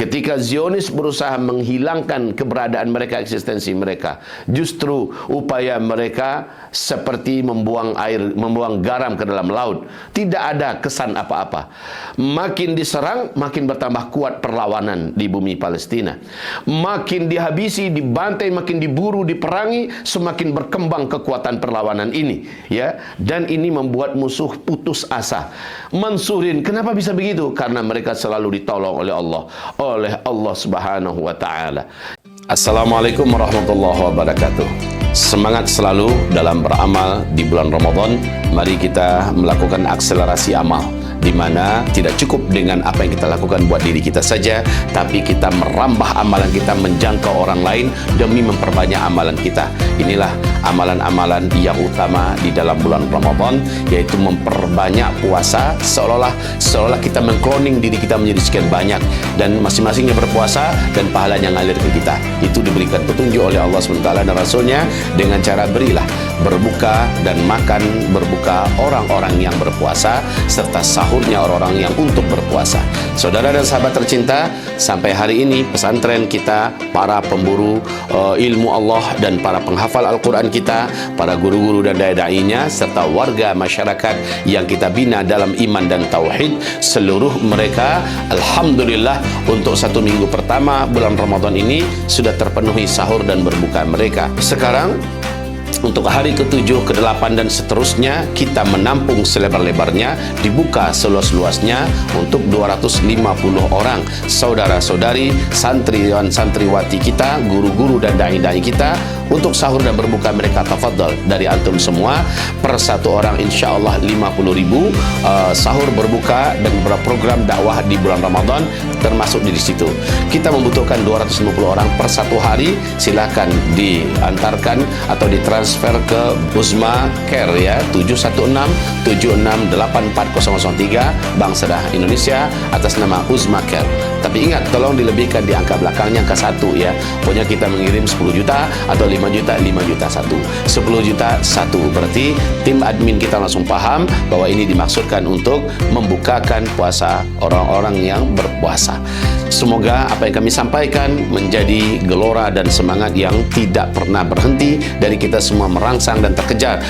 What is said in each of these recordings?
Ketika Zionis berusaha menghilangkan keberadaan mereka, eksistensi mereka, justru upaya mereka seperti membuang garam ke dalam laut. Tidak ada kesan apa-apa. Makin diserang, makin bertambah kuat perlawanan di bumi Palestina. Makin dihabisi, dibantai, makin diburu, diperangi, semakin berkembang kekuatan perlawanan ini, ya. Dan ini membuat musuh putus asa. Mansurin, kenapa bisa begitu? Karena mereka selalu ditolong oleh Allah Subhanahu wa taala. Assalamualaikum warahmatullahi wabarakatuh. Semangat selalu dalam beramal di bulan Ramadan. Mari kita melakukan akselerasi amal, di mana tidak cukup dengan apa yang kita lakukan buat diri kita saja, tapi kita merambah amalan kita menjangkau orang lain demi memperbanyak amalan kita. Inilah amalan-amalan yang utama di dalam bulan Ramadan, yaitu memperbanyak puasa, seolah-olah kita mengkloning diri kita menjadi sekian banyak, dan masing-masingnya berpuasa dan pahalanya ngalir ke kita. Itu diberikan petunjuk oleh Allah SWT dan Rasulnya dengan cara berilah berbuka dan makan berbuka orang-orang yang berpuasa, serta sahurnya orang-orang yang untuk berpuasa. Saudara dan sahabat tercinta, sampai hari ini pesantren kita, para pemburu ilmu Allah dan para penghafal Al-Quran kita, para guru-guru dan dai-dainya, serta warga masyarakat yang kita bina dalam iman dan tauhid, seluruh mereka alhamdulillah untuk 1 minggu pertama bulan Ramadan ini sudah terpenuhi sahur dan berbuka mereka. Sekarang untuk hari ke-7, ke-8 dan seterusnya, kita menampung selebar-lebarnya, dibuka seluas-luasnya untuk 250 orang saudara-saudari, santriwan santriwati kita, guru-guru dan dai-dai kita, untuk sahur dan berbuka mereka. Tafadhal dari antum semua, per satu orang insyaAllah 50.000 sahur berbuka dan program dakwah di bulan Ramadan termasuk di situ. Kita membutuhkan 250 orang per satu hari. Silakan diantarkan atau ditransfer ke Uzma Care, ya, 716-7684-003 Bank Sedah Indonesia atas nama Uzma Care. Tapi ingat, tolong dilebihkan di angka belakangnya, angka 1, ya. Pokoknya kita mengirim 10 juta atau 5 juta 1, 10 juta 1. Berarti tim admin kita langsung paham bahwa ini dimaksudkan untuk membukakan puasa orang-orang yang berpuasa. Semoga apa yang kami sampaikan menjadi gelora dan semangat yang tidak pernah berhenti dari kita semua merangsang dan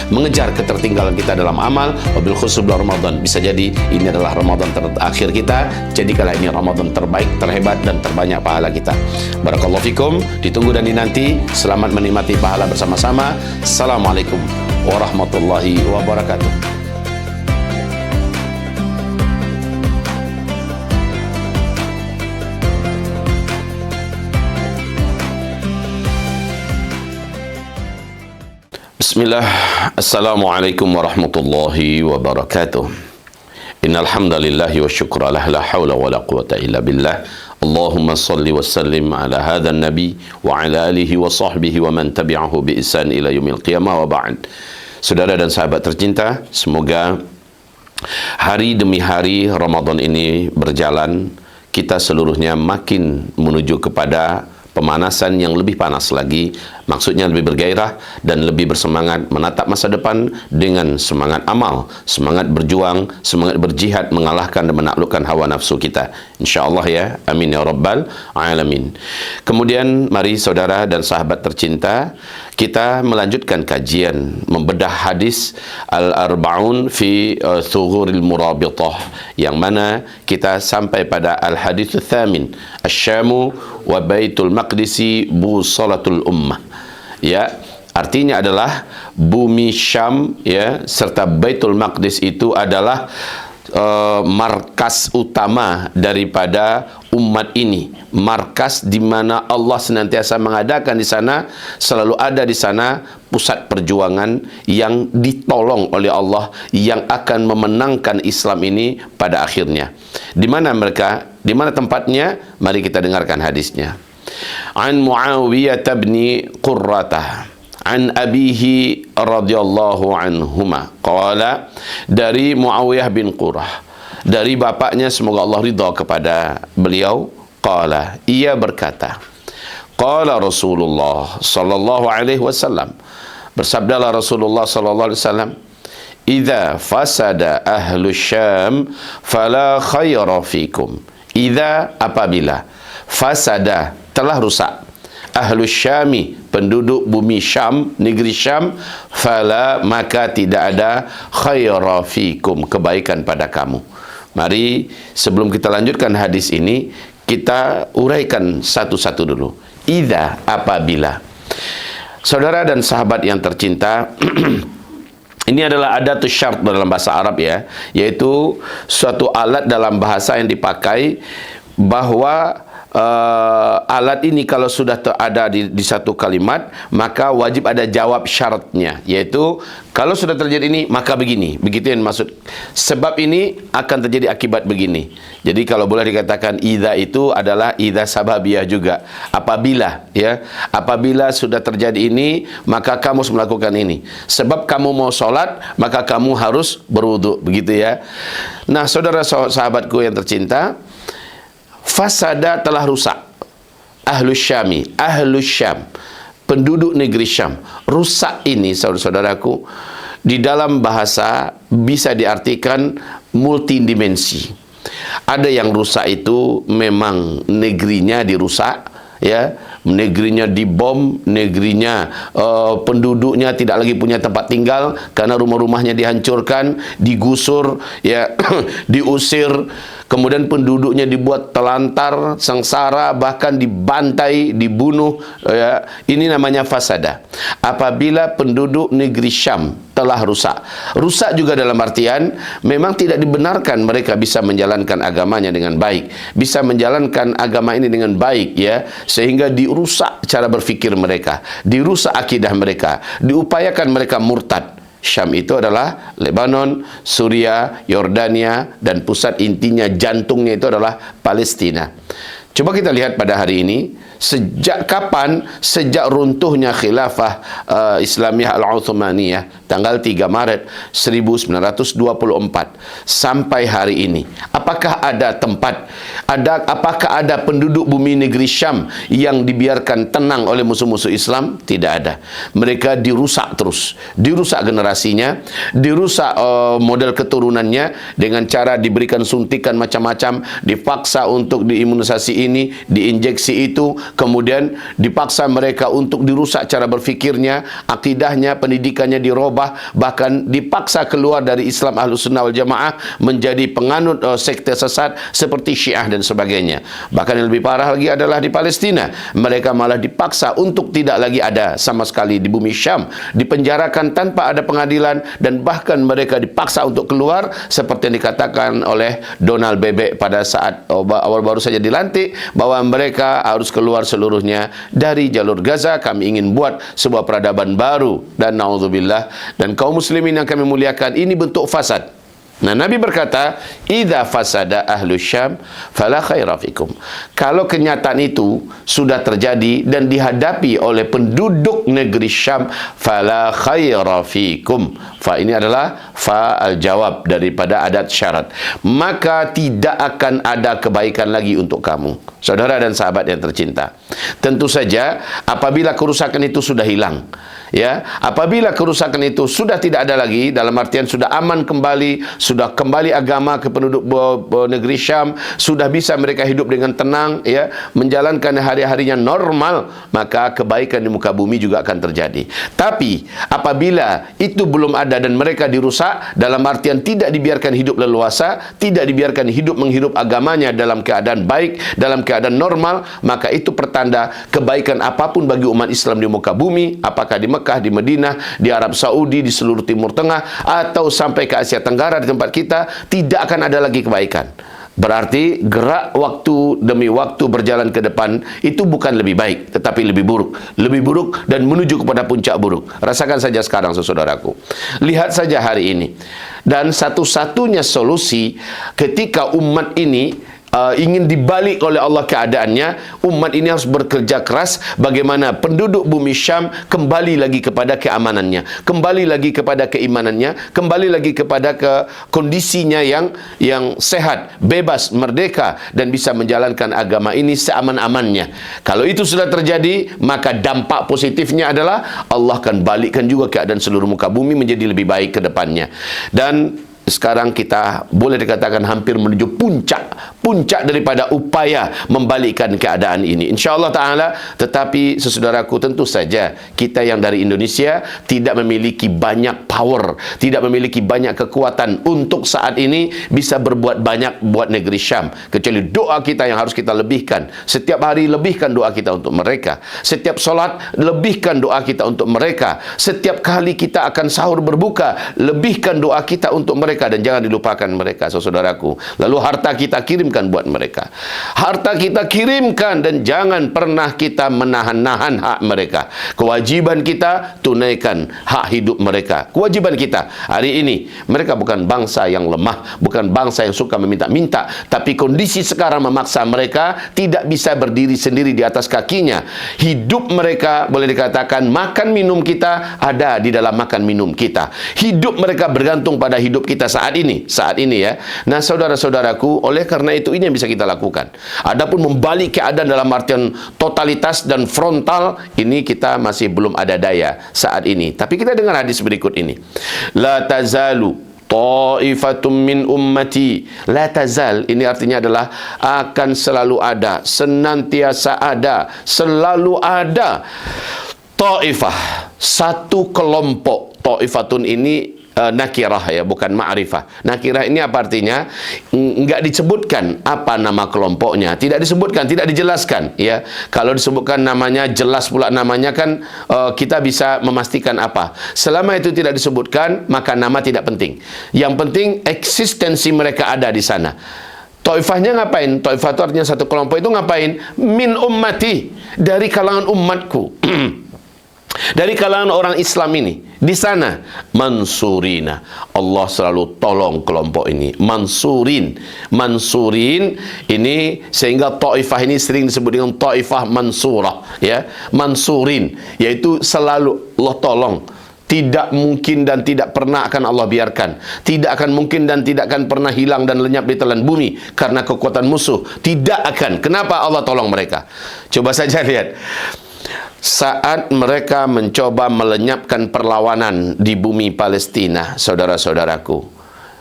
mengejar ketertinggalan kita dalam amal. Wabil khusus bulan Ramadan, bisa jadi ini adalah Ramadan terakhir kita. Jadikanlah ini Ramadan terbaik, terhebat dan terbanyak pahala kita. Barakallahu fikum, ditunggu dan dinanti. Selamat menikmati pahala bersama-sama. Assalamualaikum warahmatullahi wabarakatuh. Bismillah. Assalamualaikum warahmatullahi wabarakatuh. Innal hamdalillahi wa syukra lah, la haula wa la quwata illa billah. Allahumma salli wa sallim ala hadzal nabi wa ala alihi wa sahbihi wa man tabi'ahu bi ihsan ila yaumil qiyamah wa ba'd. Saudara dan sahabat tercinta, semoga hari demi hari Ramadan ini berjalan, kita seluruhnya makin menuju kepada pemanasan yang lebih panas lagi, maksudnya lebih bergairah dan lebih bersemangat menatap masa depan dengan semangat amal, semangat berjuang, semangat berjihad mengalahkan dan menaklukkan hawa nafsu kita. InsyaAllah, ya, amin ya rabbal alamin. Kemudian mari saudara dan sahabat tercinta, kita melanjutkan kajian membedah hadis Al-Arba'un fi Thughuril Murabitah, yang mana kita sampai pada Al-Hadithu Thamin, Asyamu wa Baitul Maqdisi Busalatul Ummah, ya, artinya adalah bumi Syam, ya, serta Baitul Maqdis itu adalah markas utama daripada umat ini, markas di mana Allah senantiasa mengadakan di sana, selalu ada di sana pusat perjuangan yang ditolong oleh Allah, yang akan memenangkan Islam ini pada akhirnya. Di mana mereka? Di mana tempatnya? Mari kita dengarkan hadisnya. An Muawiyah bin Qurratah an abihi radhiyallahu anhuma qala, dari Muawiyah bin Qurrah, dari bapaknya semoga Allah ridha kepada beliau, qala, ia berkata, qala Rasulullah sallallahu alaihi wasallam, bersabdalah Rasulullah sallallahu alaihi wasallam, idza fasada ahlu Syam fala khaira fikum, Idza apabila fasada telah rusak ahlus Syami penduduk bumi Syam, negeri Syam, fala maka tidak ada khaira fikum kebaikan pada kamu. Mari sebelum kita lanjutkan hadis ini, kita uraikan satu-satu dulu. Idza apabila. Saudara dan sahabat yang tercinta, ini adalah adatus syart dalam bahasa Arab ya, yaitu suatu alat dalam bahasa yang dipakai bahwa alat ini kalau sudah ada di satu kalimat, maka wajib ada jawab syaratnya, yaitu kalau sudah terjadi ini maka begini, begitu yang maksud. Sebab ini akan terjadi akibat begini. Jadi kalau boleh dikatakan idza itu adalah idza sababiyah juga. Apabila ya, apabila sudah terjadi ini maka kamu harus melakukan ini. Sebab kamu mau sholat maka kamu harus berwudu, begitu ya. Nah, saudara sahabatku yang tercinta, fasada telah rusak ahlus Syami, ahlus Syam, penduduk negeri Syam. Rusak ini saudara-saudaraku di dalam bahasa bisa diartikan multidimensi. Ada yang rusak itu memang negerinya dirusak ya, negerinya dibom, negerinya penduduknya tidak lagi punya tempat tinggal karena rumah-rumahnya dihancurkan, digusur ya, diusir. Kemudian penduduknya dibuat telantar, sengsara, bahkan dibantai, dibunuh. Ya. Ini namanya fasada. Apabila penduduk negeri Syam telah rusak. Rusak juga dalam artian memang tidak dibenarkan mereka bisa menjalankan agamanya dengan baik. Bisa menjalankan agama ini dengan baik ya. Sehingga dirusak cara berfikir mereka. Dirusak akidah mereka. Diupayakan mereka murtad. Syam itu adalah Lebanon, Suria, Yordania, dan pusat intinya, jantungnya itu adalah Palestina. Coba kita lihat pada hari ini, sejak kapan? Sejak runtuhnya khilafah Islamiyah Al-Uthmaniyah tanggal 3 Maret 1924 sampai hari ini. Apakah ada tempat, apakah ada penduduk bumi negeri Syam yang dibiarkan tenang oleh musuh-musuh Islam? Tidak ada. Mereka dirusak terus, dirusak generasinya, dirusak model keturunannya dengan cara diberikan suntikan macam-macam, dipaksa untuk diimunisasi ini, diinjeksi itu, kemudian dipaksa mereka untuk dirusak cara berfikirnya, akidahnya, pendidikannya dirubah, bahkan dipaksa keluar dari Islam Ahlus Sunnah wal Jamaah menjadi penganut sekte sesat seperti Syiah dan sebagainya. Bahkan yang lebih parah lagi adalah di Palestina, mereka malah dipaksa untuk tidak lagi ada sama sekali di bumi Syam, dipenjarakan tanpa ada pengadilan, dan bahkan mereka dipaksa untuk keluar seperti yang dikatakan oleh Donald Bebek pada saat awal baru saja dilantik, bahwa mereka harus keluar seluruhnya dari jalur Gaza. Kami ingin buat sebuah peradaban baru, dan naudzubillah. Dan kaum muslimin yang kami muliakan, ini bentuk fasad. Nah, Nabi berkata, idza fasada ahlus Syam fala khaira fikum. Kalau kenyataan itu sudah terjadi dan dihadapi oleh penduduk negeri Syam, fala khaira fikum. Fa ini adalah fa al-jawab daripada adat syarat. Maka tidak akan ada kebaikan lagi untuk kamu. Saudara dan sahabat yang tercinta, tentu saja apabila kerusakan itu sudah hilang, ya, apabila kerusakan itu sudah tidak ada lagi, dalam artian sudah aman kembali, sudah kembali agama ke penduduk negeri Syam, sudah bisa mereka hidup dengan tenang, ya, menjalankan hari-harinya normal, maka kebaikan di muka bumi juga akan terjadi. Tapi apabila itu belum ada dan mereka dirusak, dalam artian tidak dibiarkan hidup leluasa, tidak dibiarkan hidup menghirup agamanya dalam keadaan baik, dalam keadaan normal, maka itu pertanda kebaikan apapun bagi umat Islam di muka bumi, apakah di Mekah, di Madinah, di Arab Saudi, di seluruh Timur Tengah, atau sampai ke Asia Tenggara di tempat kita, tidak akan ada lagi kebaikan. Berarti gerak waktu demi waktu berjalan ke depan itu bukan lebih baik, tetapi lebih buruk. Lebih buruk dan menuju kepada puncak buruk. Rasakan saja sekarang, saudaraku. Lihat saja hari ini. Dan satu-satunya solusi ketika umat ini ingin dibalik oleh Allah keadaannya, umat ini harus bekerja keras bagaimana penduduk bumi Syam kembali lagi kepada keamanannya, kembali lagi kepada keimanannya, kembali lagi kepada kondisinya yang sehat, bebas, merdeka, dan bisa menjalankan agama ini seaman-amannya. Kalau itu sudah terjadi, maka dampak positifnya adalah Allah akan balikkan juga keadaan seluruh muka bumi menjadi lebih baik ke depannya. Dan sekarang kita boleh dikatakan hampir menuju puncak daripada upaya membalikkan keadaan ini, insya-Allah taala. Tetapi sesaudaraku, tentu saja kita yang dari Indonesia tidak memiliki banyak power, tidak memiliki banyak kekuatan untuk saat ini bisa berbuat banyak buat negeri Syam, kecuali doa kita yang harus kita lebihkan. Setiap hari lebihkan doa kita untuk mereka, setiap solat lebihkan doa kita untuk mereka, setiap kali kita akan sahur berbuka lebihkan doa kita untuk mereka, dan jangan dilupakan mereka, saudaraku. Lalu harta kita kirimkan buat mereka, harta kita kirimkan, dan jangan pernah kita menahan-nahan hak mereka. Kewajiban kita tunaikan hak hidup mereka, kewajiban kita. Hari ini mereka bukan bangsa yang lemah, bukan bangsa yang suka meminta-minta, tapi kondisi sekarang memaksa mereka tidak bisa berdiri sendiri di atas kakinya. Hidup mereka boleh dikatakan, makan minum kita ada di dalam makan minum kita. Hidup mereka bergantung pada hidup kita saat ini ya. Nah, saudara-saudaraku, oleh karena itu ini yang bisa kita lakukan. Adapun membalik keadaan dalam artian totalitas dan frontal, ini kita masih belum ada daya saat ini. Tapi kita dengar hadis berikut ini. La tazalu ta'ifatum min ummati. La tazal ini artinya adalah akan selalu ada, senantiasa ada, selalu ada. Ta'ifah, satu kelompok. Ta'ifatun ini nakirah ya, bukan ma'rifah. Nakirah ini apa artinya? Enggak disebutkan apa nama kelompoknya, tidak disebutkan, tidak dijelaskan ya. Kalau disebutkan namanya, jelas pula namanya kan, kita bisa memastikan apa. Selama itu tidak disebutkan, maka nama tidak penting. Yang penting eksistensi mereka ada di sana. Taifahnya ngapain? Taifah itu artinya satu kelompok, itu ngapain? Min ummati, dari kalangan umatku. Dari kalangan orang Islam ini, di sana mansurina, Allah selalu tolong kelompok ini. Mansurin ini, sehingga taifah ini sering disebut dengan taifah mansurah ya. Mansurin, yaitu selalu Allah tolong. Tidak mungkin dan tidak pernah akan Allah biarkan, tidak akan mungkin dan tidak akan pernah hilang dan lenyap di telan bumi karena kekuatan musuh. Tidak akan. Kenapa Allah tolong mereka? Coba saja lihat. Saat mereka mencoba melenyapkan perlawanan di bumi Palestina, saudara-saudaraku,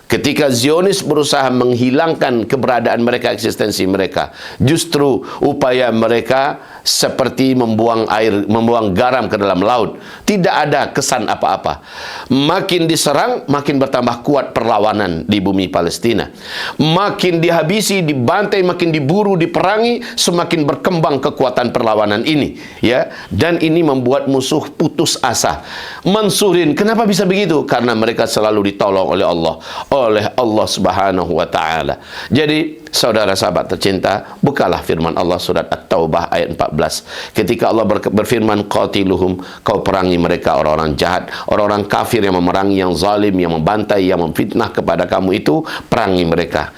ketika Zionis berusaha menghilangkan keberadaan mereka, eksistensi mereka, justru upaya mereka seperti membuang garam ke dalam laut. Tidak ada kesan apa-apa. Makin diserang, makin bertambah kuat perlawanan di bumi Palestina. Makin dihabisi, dibantai, makin diburu, diperangi, semakin berkembang kekuatan perlawanan ini ya. Dan ini membuat musuh putus asa. Mansurin, kenapa bisa begitu? Karena mereka selalu ditolong oleh Allah Subhanahu wa taala. Jadi saudara sahabat tercinta, bukalah firman Allah surat At-Taubah ayat 14. Ketika Allah berfirman, qatiluhum, kau perangi mereka, orang-orang jahat, orang-orang kafir yang memerangi, yang zalim, yang membantai, yang memfitnah kepada kamu itu, perangi mereka.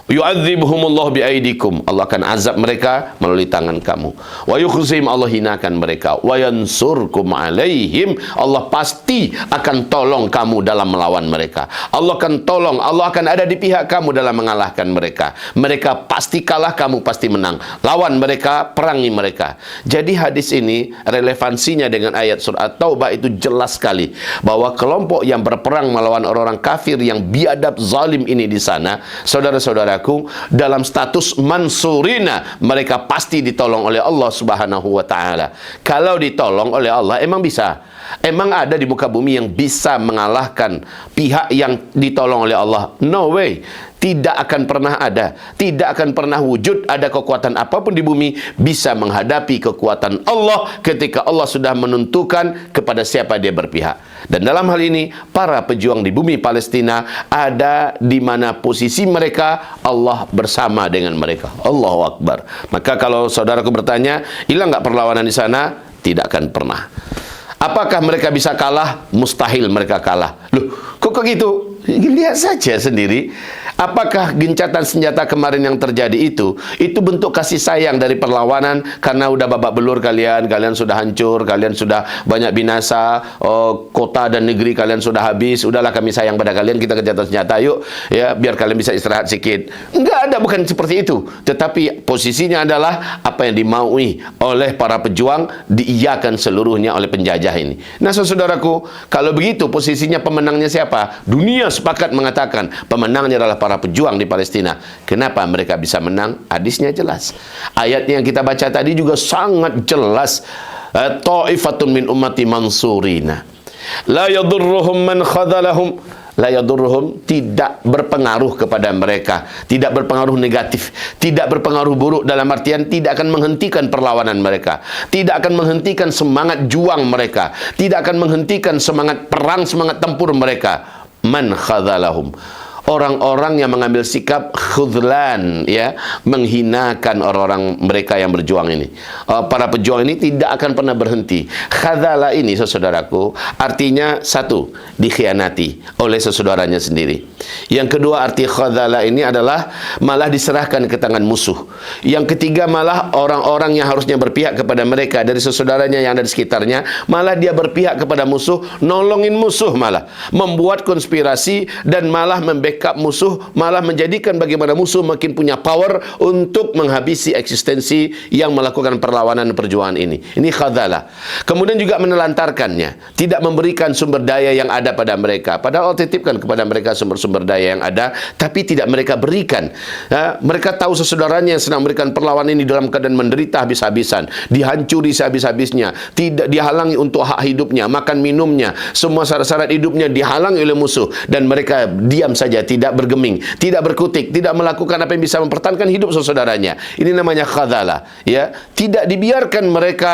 Yu'adzibuhumullah biaidikum, Allah akan azab mereka melalui tangan kamu. Wa yukhzihim, Allah hinakan mereka. Wa yansurkum alaihim, Allah pasti akan tolong kamu dalam melawan mereka. Allah akan tolong, Allah akan ada di pihak kamu dalam mengalahkan mereka. Mereka pasti kalah, kamu pasti menang. Lawan mereka, perangi mereka. Jadi hadis ini relevansinya dengan ayat surat Taubah itu jelas sekali, bahwa kelompok yang berperang melawan orang-orang kafir yang biadab zalim ini di sana, saudara-saudara, dalam status mansurina, mereka pasti ditolong oleh Allah Subhanahu wa taala. Kalau ditolong oleh Allah, emang bisa? Emang ada di muka bumi yang bisa mengalahkan pihak yang ditolong oleh Allah? No way. Tidak akan pernah ada, tidak akan pernah wujud ada kekuatan apapun di bumi bisa menghadapi kekuatan Allah ketika Allah sudah menentukan kepada siapa dia berpihak. Dan dalam hal ini, para pejuang di bumi Palestina ada di mana posisi mereka, Allah bersama dengan mereka. Allahu Akbar. Maka kalau saudaraku bertanya, hilang nggak perlawanan di sana? Tidak akan pernah. Apakah mereka bisa kalah? Mustahil mereka kalah. Loh, kok gitu? Lihat saja sendiri. Apakah gencatan senjata kemarin yang terjadi itu bentuk kasih sayang dari perlawanan? Karena udah babak belur kalian sudah hancur, kalian sudah banyak binasa, kota dan negeri kalian sudah habis, udahlah kami sayang pada kalian, kita gencatan senjata yuk ya, biar kalian bisa istirahat sedikit. Enggak ada, bukan seperti itu. Tetapi posisinya adalah apa yang dimaui oleh para pejuang diiyakan seluruhnya oleh penjajah ini. Nah saudaraku, kalau begitu posisinya pemenangnya siapa? Dunia sepakat mengatakan pemenangnya adalah para pejuang di Palestina. Kenapa mereka bisa menang? Hadisnya jelas. Ayatnya yang kita baca tadi juga sangat jelas. Ta'ifatun min ummati mansurina. La yadurruhum man khadalahum. La yadurruhum, tidak berpengaruh kepada mereka, tidak berpengaruh negatif, tidak berpengaruh buruk dalam artian tidak akan menghentikan perlawanan mereka, tidak akan menghentikan semangat juang mereka, tidak akan menghentikan semangat perang, semangat tempur mereka. Man khadalahum, orang-orang yang mengambil sikap khudlan, ya, menghinakan orang-orang mereka yang berjuang ini. Para pejuang ini tidak akan pernah berhenti. Khadala ini, saudaraku, artinya satu, dikhianati oleh saudaranya sendiri. Yang kedua, arti khadala ini adalah malah diserahkan ke tangan musuh. Yang ketiga, malah orang-orang yang harusnya berpihak kepada mereka dari saudaranya yang ada di sekitarnya, malah dia berpihak kepada musuh, nolongin musuh, malah membuat konspirasi dan malah membackup musuh, malah menjadikan bagaimana musuh makin punya power untuk menghabisi eksistensi yang melakukan perlawanan perjuangan ini. Ini khadala. Kemudian juga menelantarkannya, tidak memberikan sumber daya yang ada pada mereka. Padahal Allah titipkan kepada mereka sumber-sumber daya yang ada, tapi tidak mereka berikan. Mereka tahu saudaranya yang sedang memberikan perlawanan ini dalam keadaan menderita habis-habisan, dihancuri sehabis-habisnya, tidak dihalangi untuk hak hidupnya, makan minumnya, semua syarat-syarat hidupnya dihalangi oleh musuh, dan mereka diam saja, tidak bergeming, tidak berkutik, tidak melakukan apa yang bisa mempertahankan hidup saudaranya. Ini namanya khadala, ya. Tidak dibiarkan mereka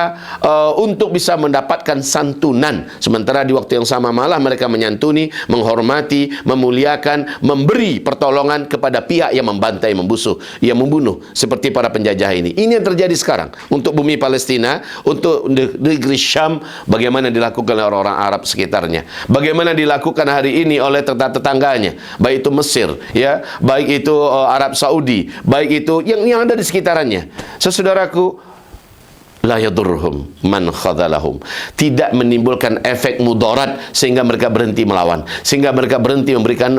untuk bisa mendapatkan santunan, sementara di waktu yang sama malah mereka menyantuni, menghormati, memuliakan, memberi pertolongan kepada pihak yang membantai, yang membunuh, seperti para penjajah ini. Ini yang terjadi sekarang untuk bumi Palestina, untuk negeri Syam, bagaimana dilakukan oleh orang-orang Arab sekitarnya, bagaimana dilakukan hari ini oleh tetangganya, baik itu Mesir, ya, baik itu Arab Saudi, baik itu yang ada di sekitarnya. Saudaraku, la yadurruhum man khadalahum, tidak menimbulkan efek mudarat sehingga mereka berhenti melawan, sehingga mereka berhenti memberikan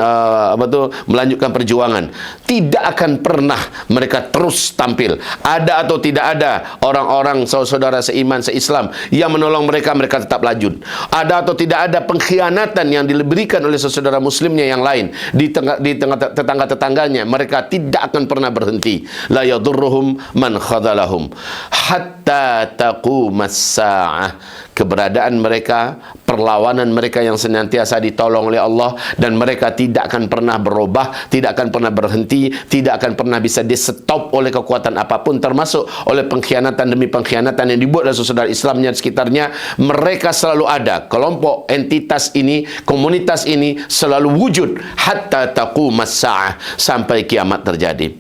melanjutkan perjuangan. Tidak akan pernah mereka terus tampil. Ada atau tidak ada orang-orang saudara seiman, seislam yang menolong mereka, mereka tetap lanjut. Ada atau tidak ada pengkhianatan yang diberikan oleh saudara muslimnya yang lain di tengah tetangga-tetangganya, mereka tidak akan pernah berhenti. La yadurruhum man khadalahum hatta taqumas sa'ah. Keberadaan mereka, perlawanan mereka yang senantiasa ditolong oleh Allah, dan mereka tidak akan pernah berubah, tidak akan pernah berhenti, tidak akan pernah bisa di-stop oleh kekuatan apapun, termasuk oleh pengkhianatan demi pengkhianatan yang dibuat oleh saudara Islamnya di sekitarnya. Mereka selalu ada, kelompok, entitas ini, komunitas ini selalu wujud hatta taqumas sa'ah, sampai kiamat terjadi.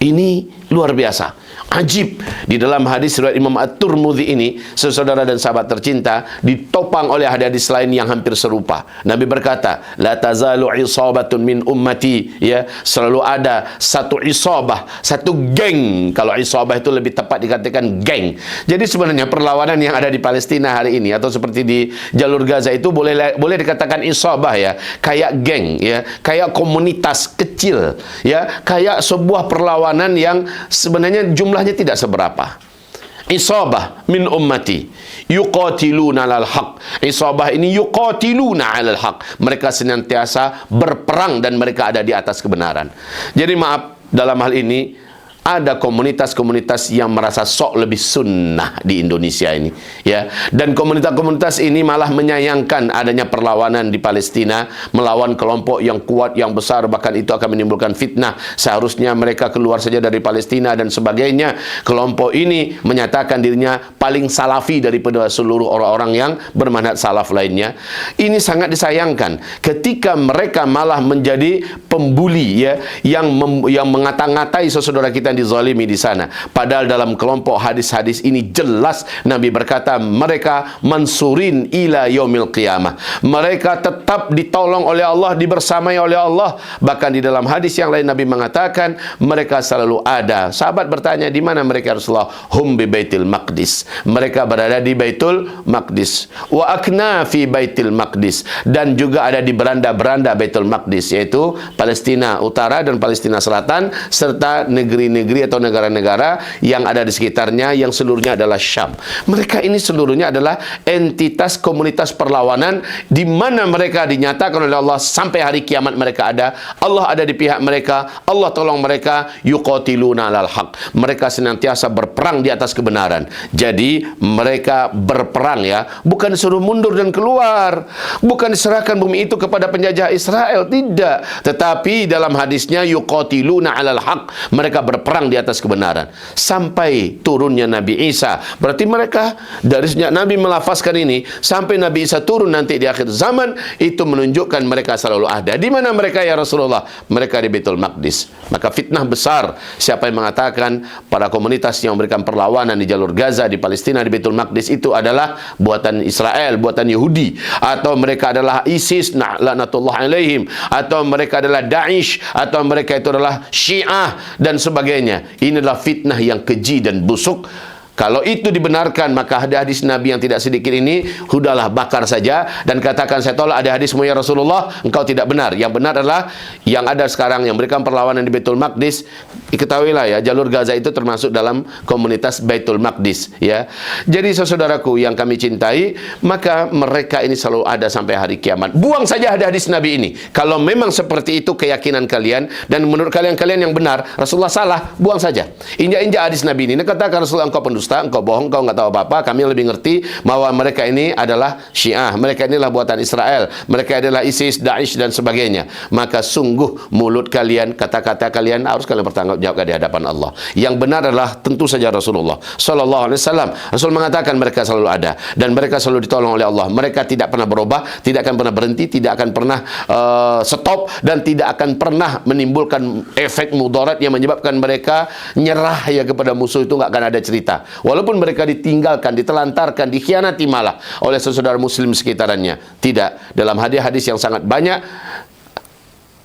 Ini luar biasa. Ajib, di dalam hadis riwayat Imam At-Tirmidzi ini, saudara dan sahabat tercinta, ditopang oleh hadis lain yang hampir serupa. Nabi berkata, la tazalu isabatun min ummati, ya, selalu ada satu isabah, satu geng. Kalau isabah itu lebih tepat dikatakan geng. Jadi sebenarnya perlawanan yang ada di Palestina hari ini, atau seperti di jalur Gaza itu boleh dikatakan isabah, ya, kayak geng, ya, kayak komunitas kecil, ya, kayak sebuah perlawanan yang sebenarnya jumlahnya tidak seberapa. Isabah min ummati yuqatiluna 'alal haq. Isabah ini yuqatiluna 'alal haq. Mereka senantiasa berperang dan mereka ada di atas kebenaran. Jadi maaf, dalam hal ini ada komunitas-komunitas yang merasa sok lebih sunnah di Indonesia ini, ya. Dan komunitas-komunitas ini malah menyayangkan adanya perlawanan di Palestina melawan kelompok yang kuat, yang besar, bahkan itu akan menimbulkan fitnah. Seharusnya mereka keluar saja dari Palestina dan sebagainya. Kelompok ini menyatakan dirinya paling salafi daripada seluruh orang-orang yang bermanhaj salaf lainnya. Ini sangat disayangkan ketika mereka malah menjadi pembuli, ya, yang mengata-ngatai saudara kita dizalimi di sana. Padahal dalam kelompok hadis-hadis ini jelas Nabi berkata mereka mansurin ila yaumil qiyamah. Mereka tetap ditolong oleh Allah, dibersamai oleh Allah. Bahkan di dalam hadis yang lain Nabi mengatakan mereka selalu ada. Sahabat bertanya, di mana mereka Rasulullah? Hum bi Baitul Maqdis. Mereka berada di Baitul Maqdis. Wa akna fi Baitul Maqdis, dan juga ada di beranda-beranda Baitul Maqdis, yaitu Palestina Utara dan Palestina Selatan serta negeri-negeri negeri-negeri atau negara-negara yang ada di sekitarnya yang seluruhnya adalah Syam. Mereka ini seluruhnya adalah entitas komunitas perlawanan di mana mereka dinyatakan oleh Allah sampai hari kiamat mereka ada. Allah ada di pihak mereka. Allah tolong mereka. Yuqatiluna 'alal haq. Mereka senantiasa berperang di atas kebenaran. Jadi mereka berperang ya, bukan disuruh mundur dan keluar, bukan diserahkan bumi itu kepada penjajah Israel, tidak. Tetapi dalam hadisnya yuqatiluna 'alal haq, mereka berperang di atas kebenaran sampai turunnya Nabi Isa. Berarti mereka dari sejak Nabi melafazkan ini sampai Nabi Isa turun nanti di akhir zaman, itu menunjukkan mereka selalu ada. Di mana mereka ya Rasulullah? Mereka di Baitul Maqdis. Maka fitnah besar siapa yang mengatakan para komunitas yang memberikan perlawanan di jalur Gaza, di Palestina, di Baitul Maqdis itu adalah buatan Israel, buatan Yahudi, atau mereka adalah ISIS laknatullah alaihim, atau mereka adalah Daesh, atau mereka itu adalah Syiah dan sebagainya. Ini adalah fitnah yang keji dan busuk. Kalau itu dibenarkan, maka ada hadis Nabi yang tidak sedikit ini, sudahlah bakar saja dan katakan saya tolak ada hadismu ya Rasulullah, engkau tidak benar. Yang benar adalah yang ada sekarang yang berikan perlawanan di Baitul Maqdis. Ketahuilah ya, jalur Gaza itu termasuk dalam komunitas Baitul Maqdis ya. Jadi saudaraku yang kami cintai, maka mereka ini selalu ada sampai hari kiamat. Buang saja ada hadis Nabi ini. Kalau memang seperti itu keyakinan kalian dan menurut kalian yang benar, Rasulullah salah, buang saja. Injak-injak hadis Nabi ini. Katakan Rasulullah engkau pendusta, engkau bohong, engkau nggak tahu apa-apa. Kami lebih ngerti bahwa mereka ini adalah Syiah, mereka inilah buatan Israel, mereka adalah ISIS, Daesh dan sebagainya. Maka sungguh mulut kalian, kata-kata kalian harus kalian bertanggungjawab di hadapan Allah. Yang benar adalah tentu saja Rasulullah Sallallahu Alaihi Wasallam. Rasul mengatakan mereka selalu ada dan mereka selalu ditolong oleh Allah. Mereka tidak pernah berubah, tidak akan pernah berhenti, tidak akan pernah stop dan tidak akan pernah menimbulkan efek mudarat yang menyebabkan mereka nyerah ya kepada musuh. Itu nggak akan ada cerita. Walaupun mereka ditinggalkan, ditelantarkan, dikhianati malah oleh saudara muslim sekitarannya. Tidak. Dalam hadis-hadis yang sangat banyak,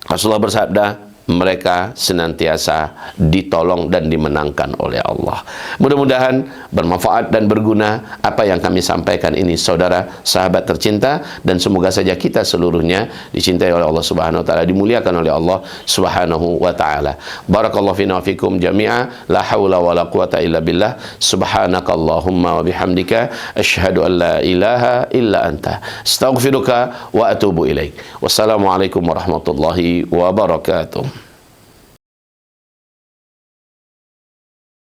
Rasulullah bersabda, mereka senantiasa ditolong dan dimenangkan oleh Allah. Mudah-mudahan bermanfaat dan berguna apa yang kami sampaikan ini, saudara, sahabat tercinta, dan semoga saja kita seluruhnya dicintai oleh Allah Subhanahu wa taala, dimuliakan oleh Allah Subhanahu wa taala. Barakallahu fina wa fikum jami'a, la haula wala quwata illa billah. Subhanakallahumma wa bihamdika asyhadu an la ilaha illa anta astaghfiruka wa atubu ilaik. Wassalamualaikum warahmatullahi wabarakatuh.